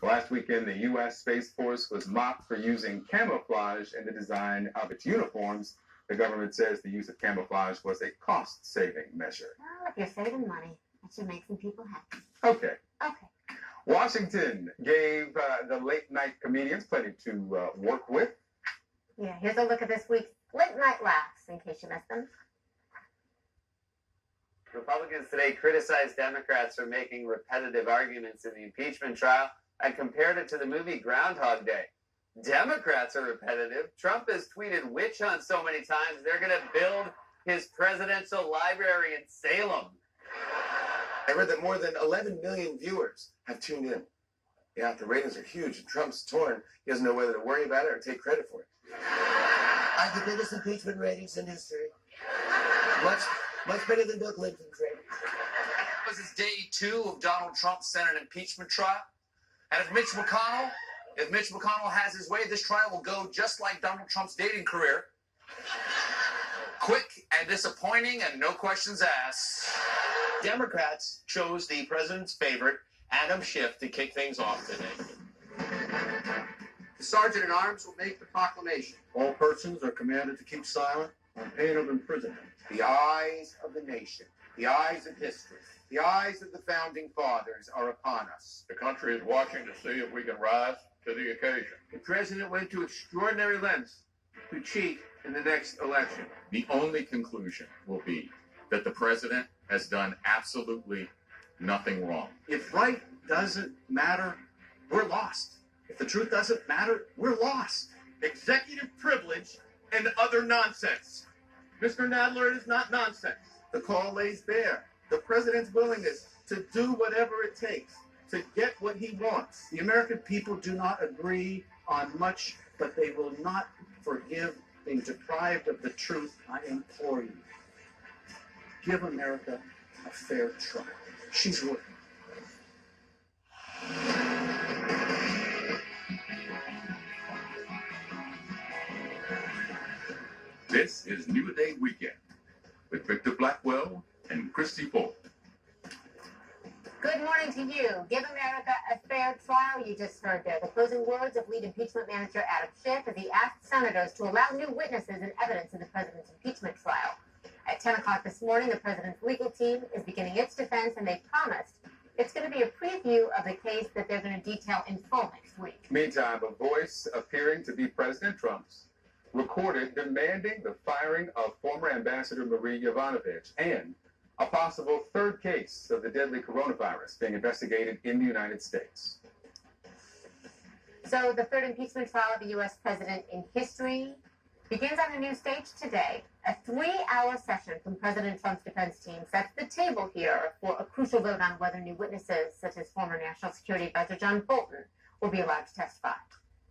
Last weekend, the U.S. Space Force was mocked for using camouflage in the design of its uniforms. The government says the use of camouflage was a cost-saving measure. Well, if you're saving money, that should make some people happy. Okay. Okay. Washington gave the late-night comedians plenty to work with. Yeah, here's a look at this week's Late Night Laughs, in case you missed them. Republicans today criticized Democrats for making repetitive arguments in the impeachment trial and compared it to the movie Groundhog Day. Democrats are repetitive. Trump has tweeted witch hunt so many times, they're going to build his presidential library in Salem. I read that more than 11 million viewers have tuned in. Yeah, the ratings are huge, and Trump's torn. He doesn't know whether to worry about it or take credit for it. I have the biggest impeachment ratings in history. Much better than Bill Clinton's ratings. This is day 2 of Donald Trump's Senate impeachment trial. And if Mitch McConnell has his way, this trial will go just like Donald Trump's dating career. Quick and disappointing and no questions asked. Democrats chose the president's favorite, Adam Schiff, to kick things off today. The Sergeant at Arms will make the proclamation. All persons are commanded to keep silent on pain of imprisonment. The eyes of the nation, the eyes of history, the eyes of the founding fathers are upon us. The country is watching to see if we can rise to the occasion. The president went to extraordinary lengths to cheat in the next election. The only conclusion will be that the president has done absolutely nothing wrong. If right doesn't matter, we're lost. If the truth doesn't matter, we're lost. Executive privilege and other nonsense. Mr. Nadler, it is not nonsense. The call lays bare the president's willingness to do whatever it takes to get what he wants. The American people do not agree on much, but they will not forgive being deprived of the truth. I implore you. Give America a fair trial. She's worth it. This is New Day Weekend with Victor Blackwell and Christy Ford. Good morning to you. Give America a fair trial, you just heard there. The closing words of lead impeachment manager Adam Schiff as he asked senators to allow new witnesses and evidence in the president's impeachment trial. At 10 o'clock this morning, the president's legal team is beginning its defense, and they promised it's going to be a preview of the case that they're going to detail in full next week. Meantime, a voice appearing to be President Trump's recorded demanding the firing of former Ambassador Marie Yovanovitch and a possible third case of the deadly coronavirus being investigated in the United States. So the third impeachment trial of the U.S. president in history begins on a new stage today. A 3-hour session from President Trump's defense team sets the table here for a crucial vote on whether new witnesses, such as former National Security Advisor John Bolton, will be allowed to testify.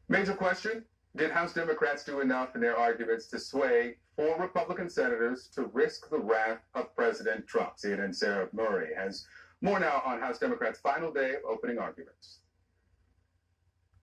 Major question: did House Democrats do enough in their arguments to sway 4 Republican senators to risk the wrath of President Trump? CNN Sarah Murray has more now on House Democrats' final day of opening arguments.